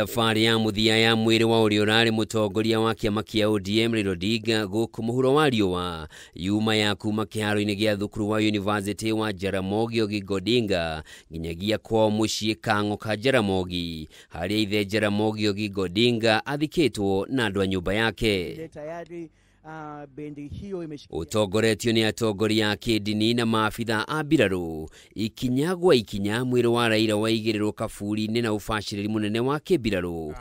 Thabarĩ ya mũthia ya mwĩrĩ wa ũrĩa ũrarĩ mũtongoria wa kĩama kĩa ODM Raila Odinga gũkũ mũhuro wa riũa yuma ya kuma kĩharo-inĩ gĩa thukuru wa University wa Jaramogi Oginga Odinga nginyagia kwao mũciĩ Kang'o ka Jaramogi, harĩa ithe Jaramogi Oginga Odinga athikĩtwo na andũ a nyũmba yake. Ũtongoretio nĩ atongoria a kĩndini na maabitha a mbirarũ, ikinya gwa ikinya mwĩrĩ wa Raila waigĩrĩrwo kaburi-inĩ na ũbacĩrĩri mũnene wa kĩmbirarũ.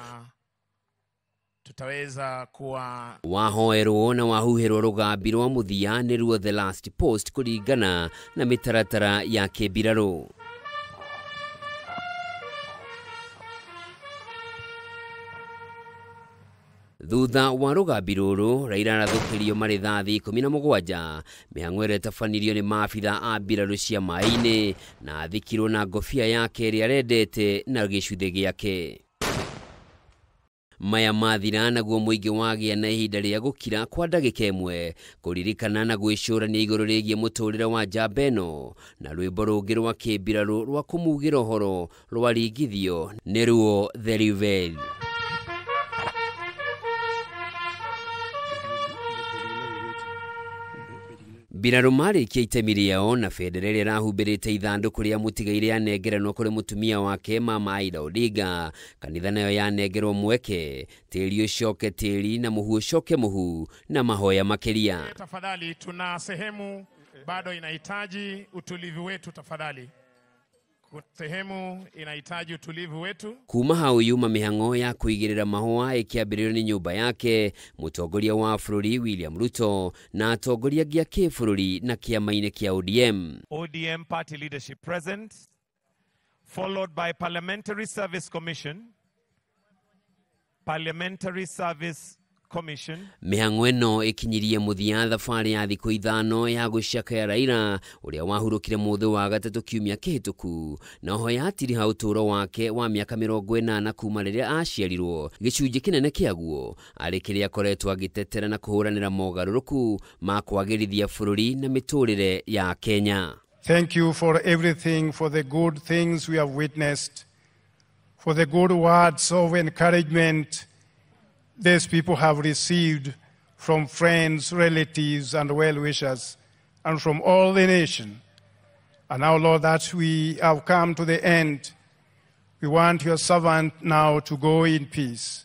Tutaweza kuwa wahoerwo na wahuhĩrwo rũgambi rwa mũthia nĩruo The Last Post kũringana na mĩtaratara ya kĩmbirarũ. Thutha wa rũgambi rũrũ, Raila arathũkĩrio marĩthathi 17, mĩhang'o ĩrĩa ĩtabanirio nĩ maabitha a mbirarũ cia maĩ-inĩ na athikirwo na ngobia yake ĩrĩa arendete na gĩcũthĩ gĩake. Maya mathira naguo mũingĩ wagĩa na ihinda rĩa gũkira kwa ndagĩka ĩmwe kũririkana na gwĩcũrania igũrũ rĩgiĩ mũtũrĩre wa njamba ĩno, na rwĩmbo rũngĩ rwa kĩmbirarũ rwa kũmugĩra ũhoro rwaringithio nĩruo The Reveal. Mbirarũ marĩkia itemi rĩao na bendera ĩrĩa ĩrahumbĩrĩte ithandũkũ rĩa mũtigaire yanengeranwo kũrĩ mũtumia wake Mama Aida Odinga, kanitha nayo yanengerwo mweke, tĩri ũcoke tĩri na mũhu ũcoke mũhu na mahoya makĩria. Tafadhali, tuna sehemu bado inahitaji utulivu wetu tafadhali. Sehemu inahitaji utulivu wetu. Kuma hau yuma mĩhang'o ya kũigĩrĩra mahũa ĩkĩambĩrĩrio nĩ nyũmba yake, mũtongoria wa bũrũri William Ruto na atongoria angĩ a kĩbũrũri na kĩama-inĩ kĩa ODM. ODM party leadership present, followed by Parliamentary Service Commission. Parliamentary Service Commission. Mĩhang'o ĩno ĩkinyirie mũthia thabarĩ ya thikũ 5 ya gũcakaya Raila ũrĩa wahurũkire mũthĩ wa gatatũ kiumia kĩhĩtũku, na oho yatiriha ũtũũro wake wa mĩaka 80 kuma rĩrĩa aciarirwo. Gĩcunjĩ kĩnene kĩaguo arĩ kĩrĩa akoretwo agĩtetera na kũhũranĩra mogarũrũku ma kwagĩrithia bũrũri na mĩtũrĩre ya Kenya. Thank you for everything, for the good things we have witnessed, for the good words of encouragement these people have received from friends, relatives, and well-wishers, and from all the nation. And now, Lord, that we have come to the end, we want your servant now to go in peace.